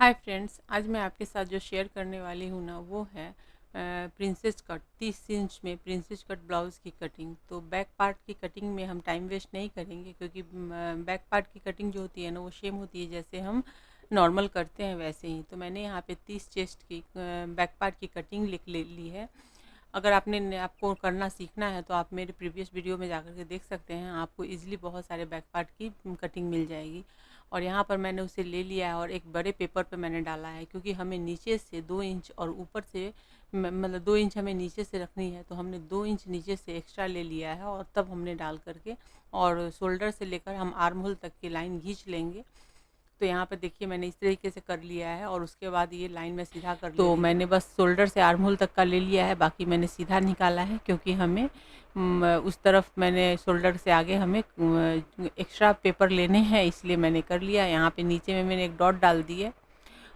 Hi friends, आज मैं आपके साथ जो शेयर करने वाली हूँ ना वो है प्रिंसेस कट 30 इंच में प्रिंसेस कट ब्लाउज़ की कटिंग। तो बैक पार्ट की कटिंग में हम टाइम वेस्ट नहीं करेंगे क्योंकि बैक पार्ट की कटिंग जो होती है ना वो सेम होती है जैसे हम नॉर्मल करते हैं वैसे ही। तो मैंने यहाँ पे 30 चेस्ट की बैक पार्ट की कटिंग लिख ले ली है। अगर आपको करना सीखना है तो आप मेरे प्रीवियस वीडियो में जाकर के देख सकते हैं, आपको इजीली बहुत सारे बैक पार्ट की कटिंग मिल जाएगी। और यहाँ पर मैंने उसे ले लिया है और एक बड़े पेपर पे मैंने डाला है क्योंकि हमें नीचे से 2 इंच और ऊपर से मतलब 2 इंच हमें नीचे से रखनी है, तो हमने 2 इंच नीचे से एक्स्ट्रा ले लिया है और तब हमने डाल करके और शोल्डर से लेकर हम आर्म होल तक की लाइन खींच लेंगे। तो यहाँ पर देखिए मैंने इस तरीके से कर लिया है और उसके बाद ये लाइन में सीधा कर तो मैंने बस शोल्डर से आर्म होल तक का ले लिया है, बाकी मैंने सीधा निकाला है क्योंकि हमें उस तरफ मैंने शोल्डर से आगे हमें एक्स्ट्रा पेपर लेने हैं, इसलिए मैंने कर लिया। यहाँ पे नीचे में मैंने एक डॉट डाल दी है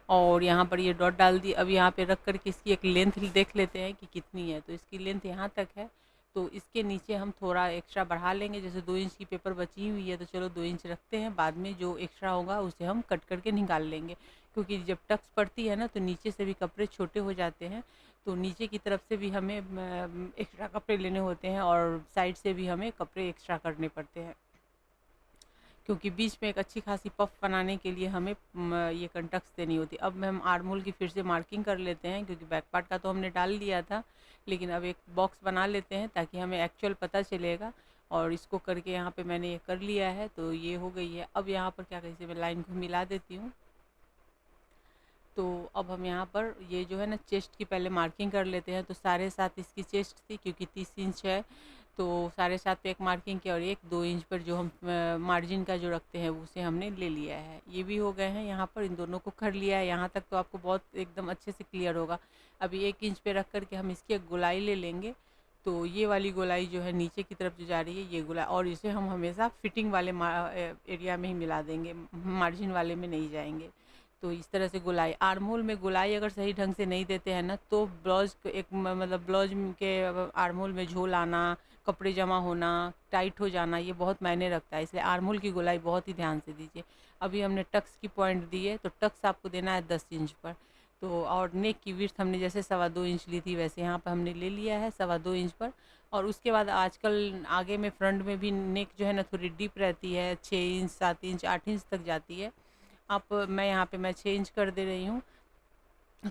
और यहाँ पर ये डॉट डाल दी। अब यहाँ पे रख कर के इसकी एक लेंथ देख लेते हैं कि कितनी है। तो इसकी लेंथ यहाँ तक है, तो इसके नीचे हम थोड़ा एक्स्ट्रा बढ़ा लेंगे। जैसे 2 इंच की पेपर बची हुई है तो चलो 2 इंच रखते हैं, बाद में जो एक्स्ट्रा होगा उसे हम कट करके निकाल लेंगे। क्योंकि जब टक्स पड़ती है ना तो नीचे से भी कपड़े छोटे हो जाते हैं, तो नीचे की तरफ से भी हमें एक्स्ट्रा कपड़े लेने होते हैं और साइड से भी हमें कपड़े एक्स्ट्रा करने पड़ते हैं, क्योंकि बीच में एक अच्छी खासी पफ बनाने के लिए हमें ये कंटक्स देनी होती है। अब हम आर्म होल की फिर से मार्किंग कर लेते हैं क्योंकि बैक पार्ट का तो हमने डाल लिया था, लेकिन अब एक बॉक्स बना लेते हैं ताकि हमें एक्चुअल पता चलेगा। और इसको करके यहाँ पे मैंने ये कर लिया है, तो ये हो गई है। अब यहाँ पर क्या कहते हैं, मैं लाइन को मिला देती हूँ। तो अब हम यहाँ पर ये जो है ना चेस्ट की पहले मार्किंग कर लेते हैं। तो 7.5 इसकी चेस्ट थी क्योंकि 30 इंच है, तो 7.5 पे एक मार्किंग किया और एक 2 इंच पर जो हम मार्जिन का जो रखते हैं उसे हमने ले लिया है। ये भी हो गए हैं, यहाँ पर इन दोनों को कर लिया है। यहाँ तक तो आपको बहुत एकदम अच्छे से क्लियर होगा। अभी 1 इंच पे रख करके हम इसकी एक गोलाई ले लेंगे। तो ये वाली गोलाई जो है नीचे की तरफ जो जा रही है ये गोलाई, और इसे हम हमेशा फिटिंग वाले एरिया में ही मिला देंगे, मार्जिन वाले में नहीं जाएंगे। तो इस तरह से गोलाई, आर्म होल में गोलाई अगर सही ढंग से नहीं देते हैं ना तो ब्लाउज एक मतलब ब्लाउज के आर्म होल में झोल आना, कपड़े जमा होना, टाइट हो जाना, ये बहुत मायने रखता है। इसलिए आर्म होल की गोलाई बहुत ही ध्यान से दीजिए। अभी हमने टक्स की पॉइंट दी है, तो टक्स आपको देना है 10 इंच पर। तो और नेक की विड्थ हमने जैसे 2.25 इंच ली थी वैसे यहाँ पर हमने ले लिया है 2.25 इंच पर। और उसके बाद आजकल आगे में फ्रंट में भी नेक जो है ना थोड़ी डीप रहती है, 6 इंच 7 इंच 8 इंच तक जाती है। आप मैं यहाँ पे मैं 6 इंच कर दे रही हूँ,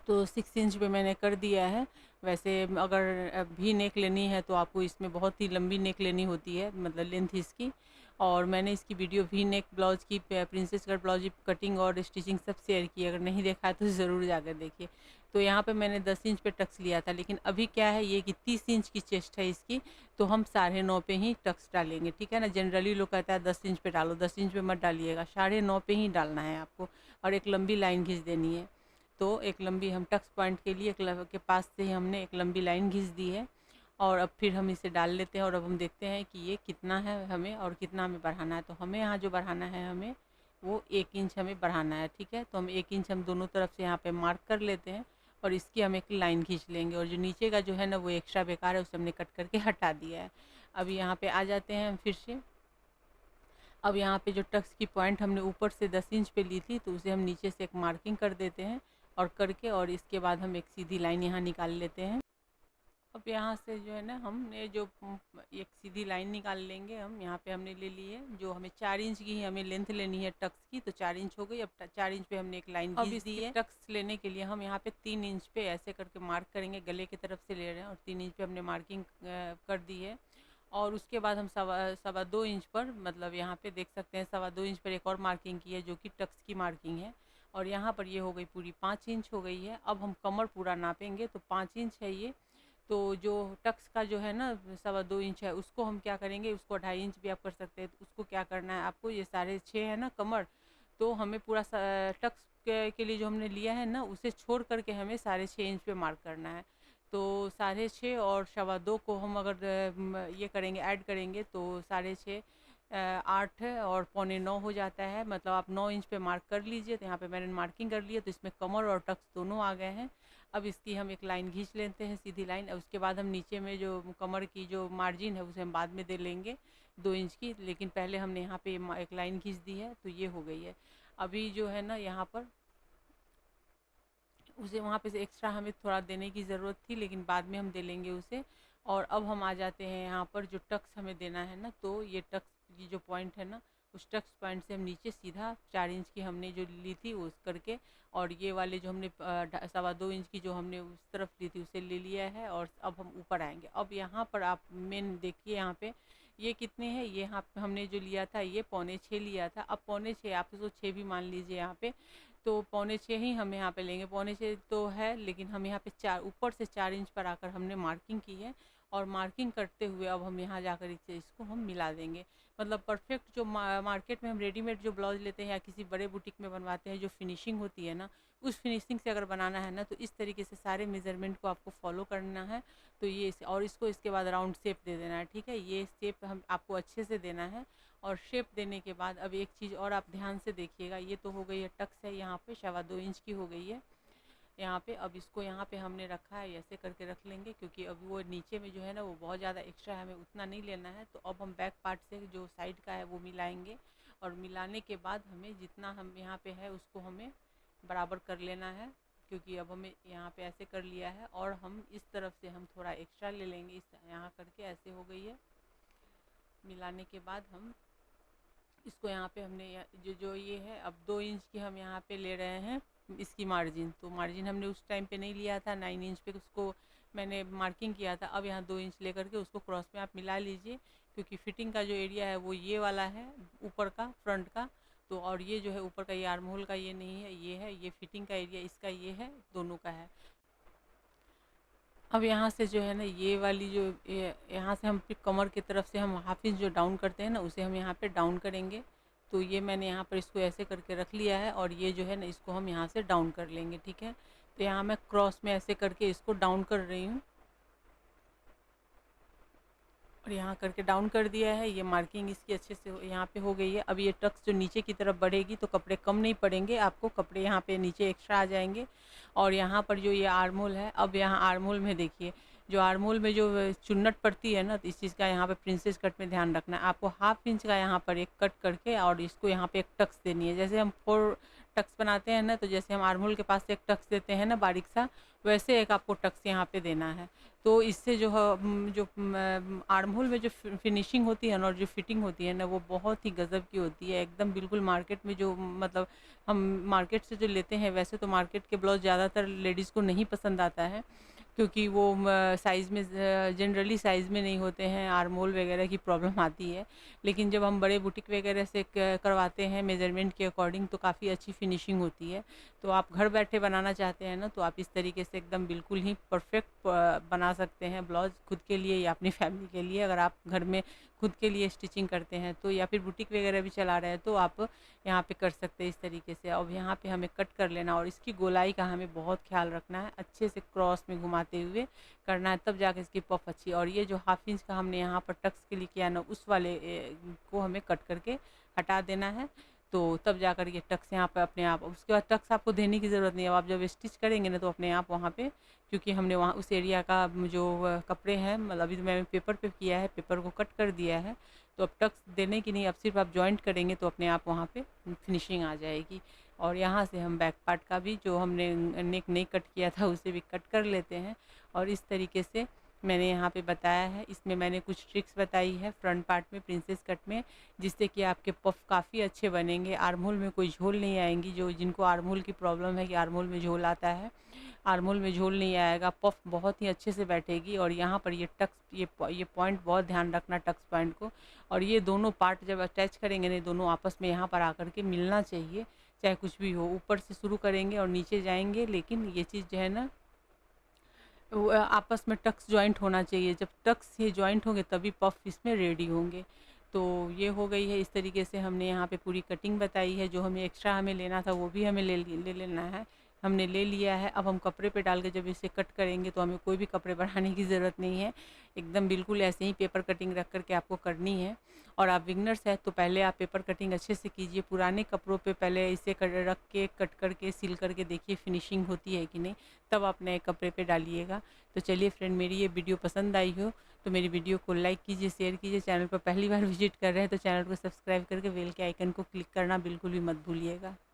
तो 6 इंच पे मैंने कर दिया है। वैसे अगर भी नेक लेनी है तो आपको इसमें बहुत ही लंबी नेक लेनी होती है, मतलब लेंथ इसकी। और मैंने इसकी वीडियो वी नेक ब्लाउज की प्रिंसेस कट ब्लाउज की कटिंग और स्टिचिंग सब शेयर की, अगर नहीं देखा है तो ज़रूर जाकर देखिए। तो यहाँ पे मैंने 10 इंच पे टक्स लिया था, लेकिन अभी क्या है ये कि 30 इंच की चेस्ट है इसकी, तो हम 9.5 पे ही टक्स डालेंगे, ठीक है ना। जनरली लोग कहता है 10 इंच पे डालो, 10 इंच पे मत डालिएगा, 9.5 पे ही डालना है आपको। और एक लंबी लाइन खींच देनी है। तो एक लंबी हम टक्स पॉइंट के लिए के पास से ही हमने एक लंबी लाइन खींच दी है। और अब फिर हम इसे डाल लेते हैं और अब हम देखते हैं कि ये कितना है हमें और कितना हमें बढ़ाना है। तो हमें यहाँ जो बढ़ाना है हमें वो 1 इंच हमें बढ़ाना है, ठीक है। तो हम 1 इंच हम दोनों तरफ से यहाँ पे मार्क कर लेते हैं और इसकी हम एक लाइन खींच लेंगे। और जो नीचे का जो है ना वो एक्स्ट्रा बेकार है, उसे हमने कट करके हटा दिया है। अभी यहाँ पे आ जाते हैं हम फिर से। अब यहाँ पे जो टक्स की पॉइंट हमने ऊपर से 10 इंच पे ली थी, तो उसे हम नीचे से एक मार्किंग कर देते हैं और करके, और इसके बाद हम एक सीधी लाइन यहाँ निकाल लेते हैं। अब यहाँ से जो है ना हमने जो एक सीधी लाइन निकाल लेंगे हम, यहाँ पे हमने ले ली है। जो हमें 4 इंच की ही हमें लेंथ लेनी है टक्स की, तो 4 इंच हो गई। अब 4 इंच पे हमने एक लाइन खींच दी है। टक्स लेने के लिए हम यहाँ पे 3 इंच पे ऐसे करके मार्क करेंगे, गले की तरफ से ले रहे हैं और 3 इंच पे हमने मार्किंग कर दी है। और उसके बाद हम 2.25 इंच पर, मतलब यहाँ पे देख सकते हैं 2.25 इंच पर एक और मार्किंग की है जो कि टक्स की मार्किंग है। और यहाँ पर ये हो गई पूरी 5 इंच हो गई है। अब हम कमर पूरा नापेंगे, तो 5 इंच है ये। तो जो टक्स का जो है ना 2.25 इंच है, उसको हम क्या करेंगे, उसको 2.5 इंच भी आप कर सकते हैं। तो उसको क्या करना है आपको, ये 6.5 है ना कमर, तो हमें पूरा टक्स के लिए जो हमने लिया है ना उसे छोड़ करके हमें 6.5 इंच पे मार्क करना है। तो 6.5 और 2.25 को हम अगर ये करेंगे ऐड करेंगे तो 6.5 8 और 8.25 हो जाता है। मतलब आप 9 इंच पे मार्क कर लीजिए। तो यहाँ पे मैंने मार्किंग कर लिया, तो इसमें कमर और टक्स दोनों आ गए हैं। अब इसकी हम एक लाइन खींच लेते हैं, सीधी लाइन। और उसके बाद हम नीचे में जो कमर की जो मार्जिन है उसे हम बाद में दे लेंगे 2 इंच की, लेकिन पहले हमने यहाँ पे एक लाइन खींच दी है, तो ये हो गई है। अभी जो है ना यहाँ पर उसे वहाँ पे से एक्स्ट्रा हमें थोड़ा देने की ज़रूरत थी, लेकिन बाद में हम दे लेंगे उसे। और अब हम आ जाते हैं यहाँ पर, जो टक्स हमें देना है ना, तो ये टक्स ये जो पॉइंट है ना, उस टक्स पॉइंट से हम नीचे सीधा 4 इंच की हमने जो ली थी उस करके, और ये वाले जो हमने 2.25 इंच की जो हमने उस तरफ ली थी उसे ले लिया है। और अब हम ऊपर आएंगे। अब यहाँ पर आप मेन देखिए, यहाँ पे ये कितने हैं, ये यहाँ पे हमने जो लिया था ये 6.25 लिया था। अब 6.25 आप इसको 6 भी मान लीजिए यहाँ पे, तो 6.25 ही हम यहाँ पे लेंगे। 6.25 तो है, लेकिन हम यहाँ पे 4 ऊपर से 4 इंच पर आकर हमने मार्किंग की है, और मार्किंग करते हुए अब हम यहाँ जाकर इसको हम मिला देंगे। मतलब परफेक्ट जो मार्केट में हम रेडीमेड जो ब्लाउज लेते हैं या किसी बड़े बुटीक में बनवाते हैं, जो फिनिशिंग होती है ना, उस फिनिशिंग से अगर बनाना है ना, तो इस तरीके से सारे मेजरमेंट को आपको फॉलो करना है। तो ये और इसको इसके बाद राउंड शेप दे देना है, ठीक है। ये शेप हम आपको अच्छे से देना है। और शेप देने के बाद अब एक चीज़ और आप ध्यान से देखिएगा, ये तो हो गई है टक्स है, यहाँ पे 2.25 इंच की हो गई है यहाँ पे। अब इसको यहाँ पे हमने रखा है, ऐसे करके रख लेंगे, क्योंकि अब वो नीचे में जो है ना वो बहुत ज़्यादा एक्स्ट्रा है, हमें उतना नहीं लेना है। तो अब हम बैक पार्ट से जो साइड का है वो मिलाएंगे, और मिलाने के बाद हमें जितना हम यहाँ पे है उसको हमें बराबर कर लेना है, क्योंकि अब हमें यहाँ पे ऐसे कर लिया है। और हम इस तरफ से हम थोड़ा एक्स्ट्रा ले लेंगे, इस यहाँ करके ऐसे हो गई है। मिलाने के बाद हम इसको यहाँ पे हमने जो ये है, अब 2 इंच की हम यहाँ पे ले रहे हैं इसकी मार्जिन। तो मार्जिन हमने उस टाइम पे नहीं लिया था, 9 इंच पे उसको मैंने मार्किंग किया था। अब यहाँ 2 इंच लेकर के उसको क्रॉस में आप मिला लीजिए, क्योंकि फिटिंग का जो एरिया है वो ये वाला है ऊपर का, फ्रंट का। तो और ये जो है ऊपर का, ये आर्म होल का ये नहीं है, ये है, ये फिटिंग का एरिया इसका ये है, दोनों का है। अब यहाँ से जो है ना, ये वाली जो यहाँ से हम फिर कमर की तरफ से हम हाफ इंच जो डाउन करते हैं ना, उसे हम यहाँ पे डाउन करेंगे। तो ये मैंने यहाँ पर इसको ऐसे करके रख लिया है, और ये जो है ना इसको हम यहाँ से डाउन कर लेंगे, ठीक है। तो यहाँ मैं क्रॉस में ऐसे करके इसको डाउन कर रही हूँ, और यहाँ करके डाउन कर दिया है। ये मार्किंग इसकी अच्छे से यहाँ पे हो गई है। अब ये टक्स जो नीचे की तरफ बढ़ेगी तो कपड़े कम नहीं पड़ेंगे आपको, कपड़े यहाँ पे नीचे एक्स्ट्रा आ जाएंगे। और यहाँ पर जो ये आर्म होल है, अब यहाँ आर्म होल में देखिए, जो आर्म होल में जो चुन्नट पड़ती है ना, तो इस चीज़ का यहाँ पे प्रिंसेस कट में ध्यान रखना है आपको। हाफ इंच का यहाँ पर एक कट करके, और इसको यहाँ पे एक टक्स देनी है। जैसे हम 4 टक्स बनाते हैं ना, तो जैसे हम आर्म होल के पास एक टक्स देते हैं ना बारीक सा, वैसे एक आपको टक्स यहाँ पे देना है। तो इससे जो है जो आर्म होल में जो फिनिशिंग होती है ना, और जो फिटिंग होती है ना, वो बहुत ही गज़ब की होती है एकदम। बिल्कुल मार्केट में जो मतलब हम मार्केट से जो लेते हैं, वैसे तो मार्केट के ब्लाउज ज़्यादातर लेडीज़ को नहीं पसंद आता है, क्योंकि वो साइज़ में जनरली साइज़ में नहीं होते हैं, आर्म होल वगैरह की प्रॉब्लम आती है। लेकिन जब हम बड़े बुटीक वगैरह से करवाते हैं मेज़रमेंट के अकॉर्डिंग, तो काफ़ी अच्छी फिनिशिंग होती है। तो आप घर बैठे बनाना चाहते हैं ना, तो आप इस तरीके से एकदम बिल्कुल ही परफेक्ट बना सकते हैं ब्लाउज खुद के लिए या अपनी फैमिली के लिए। अगर आप घर में खुद के लिए स्टिचिंग करते हैं तो, या फिर बुटीक वगैरह भी चला रहे हैं, तो आप यहाँ पे कर सकते हैं इस तरीके से। अब यहाँ पे हमें कट कर लेना, और इसकी गोलाई का हमें बहुत ख्याल रखना है, अच्छे से क्रॉस में घुमाते हुए करना है, तब जाके इसकी पफ अच्छी। और ये जो हाफ इंच का हमने यहाँ पर टक्स के लिए किया ना, उस वाले को हमें कट करके हटा देना है। तो तब जाकर ये टक्स यहाँ पे अपने आप, उसके बाद टक्स आपको देने की ज़रूरत नहीं है। अब आप जब स्टिच करेंगे ना, तो अपने आप वहाँ पे, क्योंकि हमने वहाँ उस एरिया का जो कपड़े हैं, मतलब अभी तो मैंने पेपर पे किया है, पेपर को कट कर दिया है, तो अब टक्स देने की नहीं, अब सिर्फ आप जॉइंट करेंगे तो अपने आप वहाँ पे फिनिशिंग आ जाएगी। और यहाँ से हम बैक पार्ट का भी जो हमने नेक नहीं कट किया था उसे भी कट कर लेते हैं। और इस तरीके से मैंने यहाँ पे बताया है, इसमें मैंने कुछ ट्रिक्स बताई है फ्रंट पार्ट में प्रिंसेस कट में, जिससे कि आपके पफ काफ़ी अच्छे बनेंगे। आर्म होल में कोई झोल नहीं आएंगी, जो जिनको आर्म होल की प्रॉब्लम है कि आर्म होल में झोल आता है, आर्म होल में झोल नहीं आएगा, पफ बहुत ही अच्छे से बैठेगी। और यहाँ पर ये टक्स, ये पॉइंट बहुत ध्यान रखना टक्स पॉइंट को। और ये दोनों पार्ट जब अटैच करेंगे ना, दोनों आपस में यहाँ पर आकर के मिलना चाहिए, चाहे कुछ भी हो। ऊपर से शुरू करेंगे और नीचे जाएंगे, लेकिन ये चीज़ जो है ना, आपस में टक्स जॉइंट होना चाहिए। जब टक्स ये जॉइंट होंगे तभी पफ इसमें रेडी होंगे। तो ये हो गई है, इस तरीके से हमने यहाँ पे पूरी कटिंग बताई है। जो हमें एक्स्ट्रा हमें लेना था वो भी हमें ले लेना है, हमने ले लिया है। अब हम कपड़े पे डाल के जब इसे कट करेंगे तो हमें कोई भी कपड़े बढ़ाने की ज़रूरत नहीं है, एकदम बिल्कुल ऐसे ही पेपर कटिंग रख कर के आपको करनी है। और आप बिगनर्स हैं तो पहले आप पेपर कटिंग अच्छे से कीजिए, पुराने कपड़ों पे पहले इसे रख के कट करके सिल करके देखिए फिनिशिंग होती है कि नहीं, तब आप नए कपड़े पे डालिएगा। तो चलिए फ्रेंड, मेरी ये वीडियो पसंद आई हो तो मेरी वीडियो को लाइक कीजिए, शेयर कीजिए। चैनल पर पहली बार विजिट कर रहे हैं तो चैनल को सब्सक्राइब करके बेल के आइकन को क्लिक करना बिल्कुल भी मत भूलिएगा।